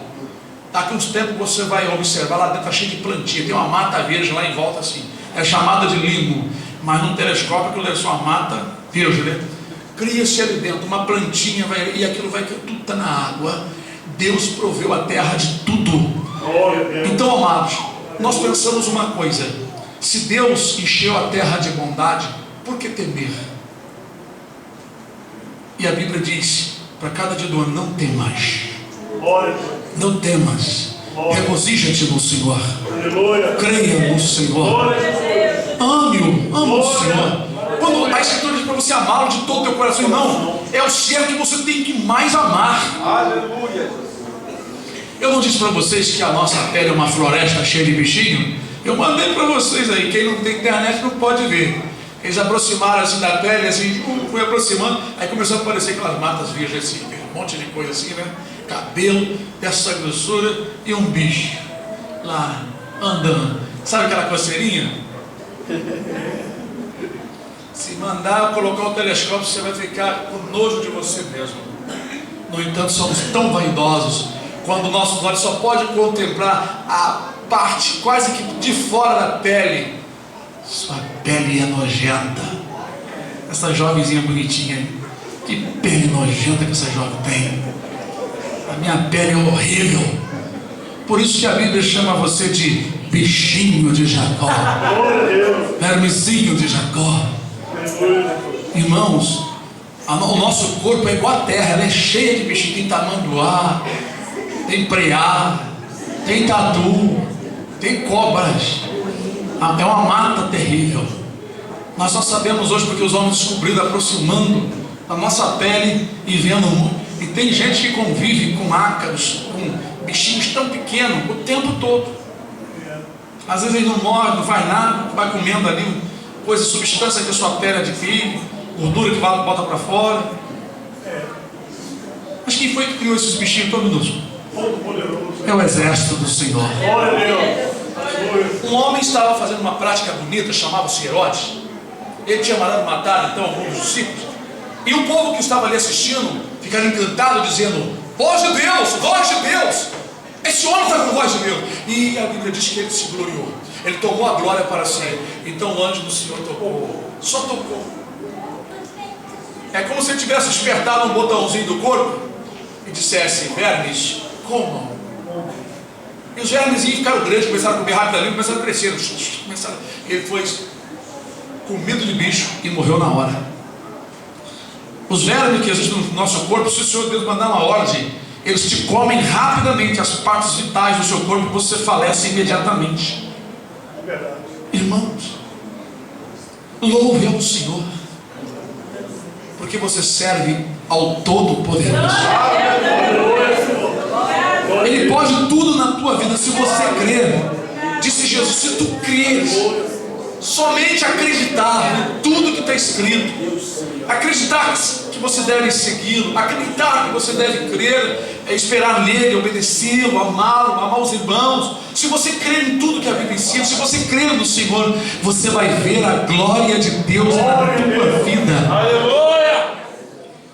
Daqui a uns tempos você vai observar, lá dentro está cheio de plantinha, tem uma mata verde lá em volta assim, é chamada de limo, mas num telescópio que leva uma mata verde, né? Cria-se ali dentro uma plantinha, e aquilo vai, tudo está na água. Deus proveu a terra de tudo. Então, amados, nós pensamos uma coisa: se Deus encheu a terra de bondade, por que temer? E a Bíblia diz, para cada dia do ano, não tem mais. Glória a Deus. Não temas. Regozija-te no Senhor. Aleluia. Creia no Senhor. Glória a Deus. Ame-o. Ama o Senhor. Quando a Escritura diz para você amá-lo de todo o teu coração, irmão, é o ser que você tem que mais amar. Aleluia. Eu não disse para vocês que a nossa pele é uma floresta cheia de bichinho? Eu mandei para vocês aí. Quem não tem internet não pode ver. Eles aproximaram assim da pele, assim, fui aproximando, aí começou a aparecer aquelas matas virgens assim, um monte de coisa assim, né? Cabelo, essa grossura e um bicho lá andando. Sabe aquela coceirinha? Se mandar colocar o telescópio, você vai ficar com nojo de você mesmo. No entanto, somos tão vaidosos quando nossos olhos só podem contemplar a parte quase que de fora da pele. Sua pele é nojenta. Essa jovenzinha bonitinha aí, que pele nojenta que essa jovem tem. A minha pele é horrível. Por isso que a Bíblia chama você de bichinho de Jacó, vermezinho de Jacó. Irmãos, o nosso corpo é igual a terra, ela é cheia de bichinhos. Tem tamanduá, tem preá, tem tatu, tem cobras. É uma mata terrível. Nós só sabemos hoje porque os homens descobriram, aproximando a nossa pele e vendo. E tem gente que convive com ácaros, com bichinhos tão pequenos o tempo todo. Às vezes ele não morre, não faz nada, vai comendo ali coisa, substância que a sua pele adquire, gordura que bota para fora. Mas quem foi que criou esses bichinhos tão minúsculos? É o exército do Senhor. Glória a Deus. Um homem estava fazendo uma prática bonita, chamava-se Herodes. Ele tinha mandado matar então alguns discípulos. E o povo que estava ali assistindo ficaram encantado, dizendo: voz de Deus, voz de Deus. Esse homem está com voz de Deus. E a Bíblia diz que ele se gloriou. Ele tomou a glória para si. Então o anjo do Senhor tocou. Só tocou. É como se ele tivesse despertado um botãozinho do corpo e dissesse: vermes, comam. E os vermes ficaram grandes, começaram a comer rapidamente, começaram a crescer. Ele foi comido de bicho e morreu na hora. Os vermes que existem no nosso corpo, se o Senhor Deus mandar uma ordem, eles te comem rapidamente as partes vitais do seu corpo e você falece imediatamente. Irmãos, louve ao Senhor, porque você serve ao Todo-Poderoso. Ele pode tudo na tua vida se você crer. Disse Jesus: se tu creres, somente acreditar em tudo que está escrito, acreditar que você deve segui-lo, acreditar que você deve crer, esperar nele, obedecê-lo, amá-lo, amar os irmãos. Se você crer em tudo que a Bíblia ensina, se você crer no Senhor, você vai ver a glória de Deus na tua vida. Aleluia!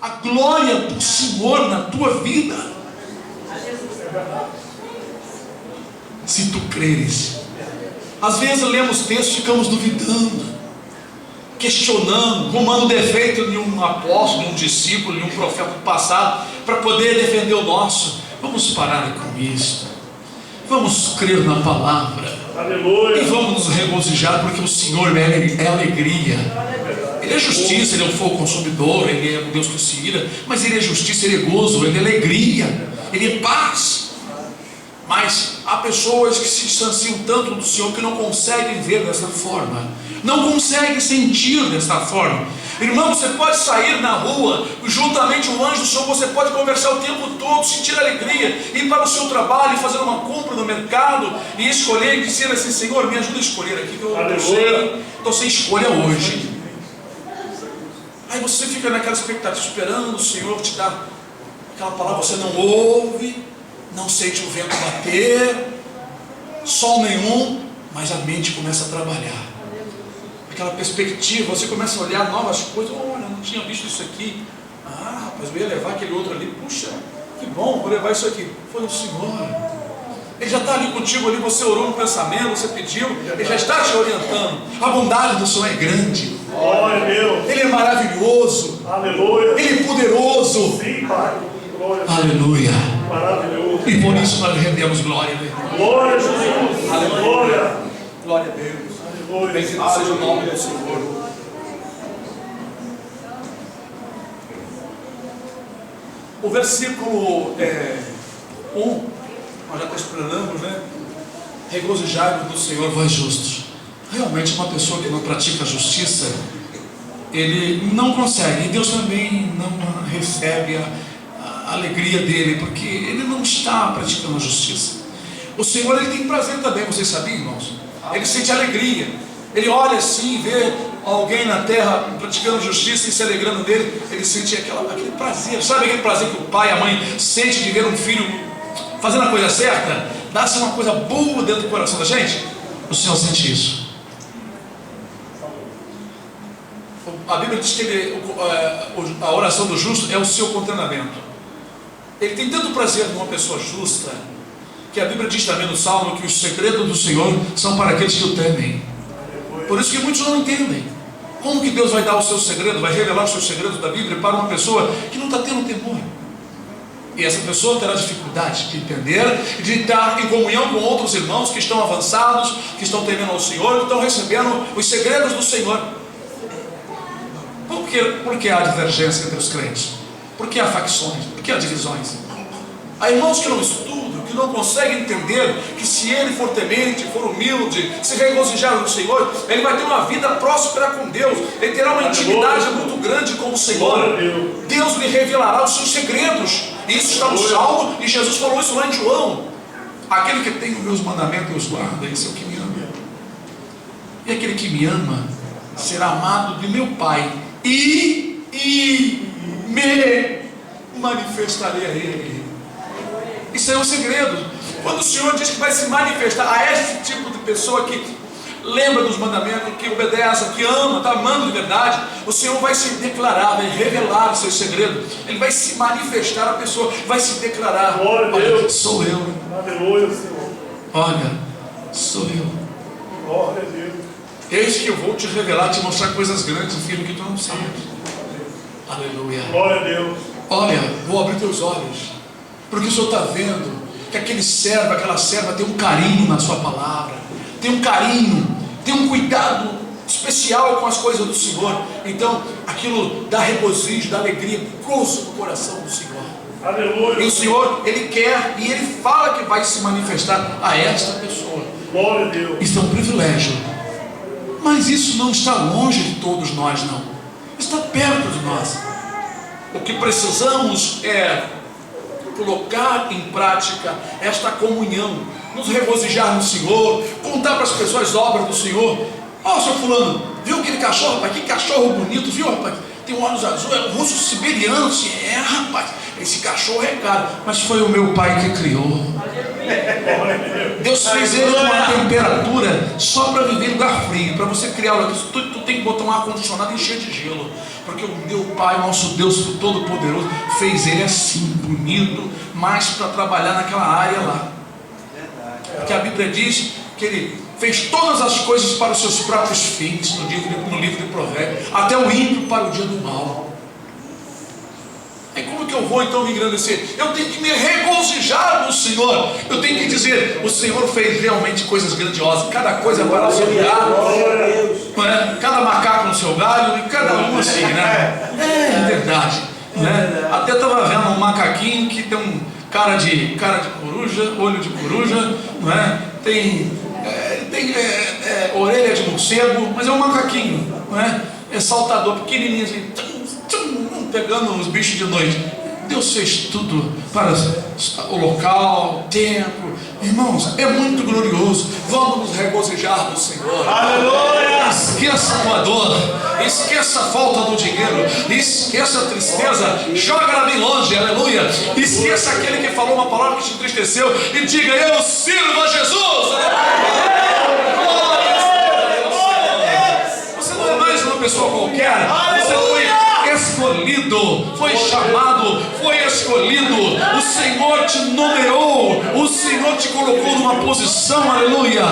A glória do Senhor na tua vida. Se tu creres. Às vezes lemos textos e ficamos duvidando, questionando, arrumando defeito de um apóstolo, de um discípulo, de um profeta do passado, para poder defender o nosso. Vamos parar com isso. Vamos crer na palavra. Aleluia. E vamos nos regozijar, porque o Senhor é alegria. Ele é justiça, Ele é o fogo consumidor, Ele é o Deus que se ira, mas Ele é justiça, Ele é gozo, Ele é alegria, Ele é paz. Mas há pessoas que se distanciam tanto do Senhor que não conseguem ver dessa forma, não conseguem sentir dessa forma. Irmão, você pode sair na rua, juntamente o anjo do Senhor, você pode conversar o tempo todo, sentir alegria, ir para o seu trabalho, fazer uma compra no mercado e escolher e dizer assim: Senhor, me ajuda a escolher aqui, que eu estou sem escolha hoje. Aí você fica naquela expectativa, esperando o Senhor te dar aquela palavra, você não ouve, não sente o vento bater, sol nenhum, mas a mente começa a trabalhar. Aquela perspectiva, você começa a olhar novas coisas. Olha, não tinha visto isso aqui. Ah, rapaz, eu ia levar aquele outro ali. Puxa, que bom, vou levar isso aqui. Foi o Senhor. Ele já está ali contigo, ali, você orou no pensamento, você pediu, Ele já está te orientando. A bondade do Senhor é grande. Glória a Deus. Ele é maravilhoso. Aleluia. Ele é poderoso. Sim, Pai. Glória a Deus. Aleluia. Maravilhoso. E por isso nós rendemos glória. Glória a Jesus. Aleluia. Glória. Glória a Deus. Aleluia. Bendito seja o nome do Senhor. O versículo Nós já está explanamos, né? Regozijai-vos do Senhor, vós justos. Realmente, uma pessoa que não pratica a justiça, ele não consegue, e Deus também não recebe a alegria dele, porque ele não está praticando a justiça. O Senhor, ele tem prazer também, vocês sabiam, irmãos? Ele sente alegria, ele olha assim, vê alguém na terra praticando justiça e se alegrando dele, ele sente aquele prazer. Sabe aquele prazer que o pai e a mãe sente de ver um filho fazendo a coisa certa? Dá-se uma coisa boa dentro do coração da gente. O Senhor sente isso. A Bíblia diz que a oração do justo é o seu contentamento. Ele tem tanto prazer numa pessoa justa, que a Bíblia diz também no Salmo que os segredos do Senhor são para aqueles que o temem. Por isso que muitos não entendem. Como que Deus vai dar o seu segredo, vai revelar os seus segredos da Bíblia para uma pessoa que não está tendo temor? E essa pessoa terá dificuldade de entender e de estar em comunhão com outros irmãos que estão avançados, que estão temendo ao Senhor, que estão recebendo os segredos do Senhor. Por que há divergência entre os crentes? Por que há facções? Por que há divisões? Há irmãos que não estudam, que não conseguem entender que se ele for temente, for humilde, se regozijar no Senhor, ele vai ter uma vida próspera com Deus, ele terá uma intimidade muito grande com o Senhor. Deus lhe revelará os seus segredos. Isso está no Salmo, e Jesus falou isso lá em João. Aquele que tem os meus mandamentos e os guarda, esse é o que me ama. E aquele que me ama será amado de meu Pai, e me manifestarei a ele. Isso é um segredo. Quando o Senhor diz que vai se manifestar a esse tipo de pessoa que lembra dos mandamentos, que obedece, que ama, está amando de verdade, o Senhor vai se declarar, vai revelar os seus segredos. Ele vai se manifestar, a pessoa vai se declarar: olha, sou eu. Aleluia, Senhor. Olha, sou eu. Glória a Deus. Eis que eu vou te revelar, te mostrar coisas grandes, filho, que tu não sabes. Aleluia. Glória a Deus. Olha, vou abrir teus olhos, porque o Senhor está vendo que aquele servo, aquela serva tem um carinho na sua palavra, tem um carinho, tem um cuidado especial com as coisas do Senhor. Então aquilo dá regozijo, dá alegria, gozo no coração do Senhor. Aleluia. E o Senhor, ele quer e ele fala que vai se manifestar a esta pessoa. Glória a Deus. Isso é um privilégio, mas isso não está longe de todos nós, não. Está perto de nós. O que precisamos é colocar em prática esta comunhão, nos regozijar no Senhor, contar para as pessoas as obras do Senhor. Ó, seu fulano, viu aquele cachorro, rapaz? Que cachorro bonito, viu, rapaz? Tem olhos azuis, é um russo siberiano. Rapaz, esse cachorro é caro, mas foi o meu pai que criou. Deus fez ele com uma temperatura só para viver em lugar frio. Para você criar, tu tem que botar um ar-condicionado e encher de gelo, porque o meu pai, nosso Deus Todo-Poderoso, fez ele assim, bonito, mas para trabalhar naquela área lá. Porque a Bíblia diz que ele fez todas as coisas para os seus próprios fins, no livro de Provérbios, até o ímpio para o dia do mal. E como que eu vou então me engrandecer? Eu tenho que me regozijar no Senhor. Eu tenho que dizer: o Senhor fez realmente coisas grandiosas, cada coisa para o seu lugar, não é? Cada macaco no seu galho, e cada um assim, né? É verdade, né? Até estava vendo um macaquinho que tem um cara de coruja, olho de coruja, não é? Tem orelha de morcego, mas é um macaquinho, não é? É saltador, pequenininho assim, pegando os bichos de noite. Deus fez tudo para o local, o tempo. Irmãos, é muito glorioso. Vamos nos regozijar no Senhor. Aleluia! Esqueça a tua dor, esqueça a falta do dinheiro, esqueça a tristeza, joga-la bem longe, aleluia. Esqueça aquele que falou uma palavra que te entristeceu e diga: eu sirvo a Jesus. Você não é mais uma pessoa qualquer, você foi escolhido, foi chamado, foi escolhido. O Senhor te nomeou, o Senhor te colocou numa posição, aleluia.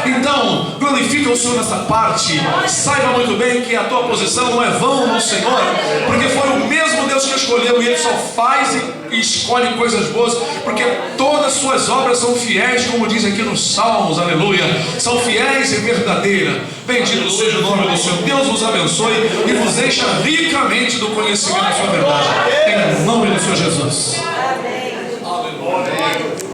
Então glorifica o Senhor nessa parte. Saiba muito bem que a tua posição não é vão no Senhor, porque foi o mesmo Deus que escolheu, e Ele só faz e escolhe coisas boas, porque todas as suas obras são fiéis, como diz aqui nos Salmos, aleluia. São fiéis e verdadeiras. Bendito seja o nome do Senhor. Deus vos abençoe e vos encha ricamente do conhecimento da sua verdade, em nome do Senhor Jesus.